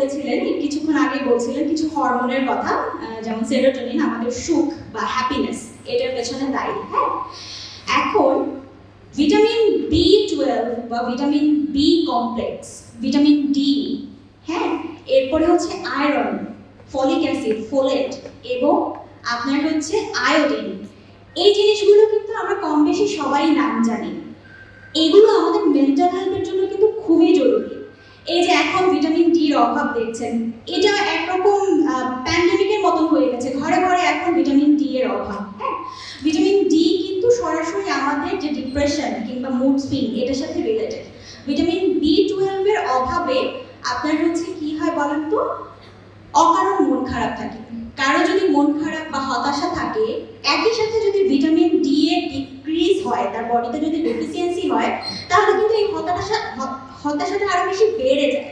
বলেছিলেন, কিছুক্ষণ আগে বলছিলেন কিছু হরমোনের কথা, যেমন সেরোটোনিন আমাদের সুখ বা হ্যাপিনেস এটার পেছনে দায়ী। হ্যাঁ, এখন ভিটামিন B12 বা vitamin B complex, vitamin D, হ্যাঁ, এরপরে হচ্ছে আয়রন, ফলিক অ্যাসিড, ফোলেট এবং আপনার হচ্ছে আয়োডিন। এই জিনিসগুলো কিন্তু আমরা কম বেশি সবাই নাম জানি। এগুলো আমাদের মেন্টাল হেলথের জন্য কিন্তু খুবই জরুরি। এই যে এখন ভিটামিন ডির অভাব দেখছেন, এটা একরকম প্যান্ডেমিকের মতন হয়ে গেছে, ঘরে ঘরে এখন ভিটামিন ডি এর অভাব। হ্যাঁ, ভিটামিন ডি কিন্তু সরাসরি আমাদের যে ডিপ্রেশন কিংবা মুড সুইং এটার সাথে রিলেটেড। ভিটামিন B12 এর অভাবে আপনার হচ্ছে কি হয় বলেন তো, অকারণ মন খারাপ থাকে। কারো যদি মন খারাপ বা হতাশা থাকে, একই সাথে যদি ভিটামিন ডি এর ডিক্রিজ হয়, তার বডিতে যদি ডেফিসিয়েন্সি হয়, তাহলে কিন্তু এই হতাশাটা আরো বেশি বেড়ে যায়।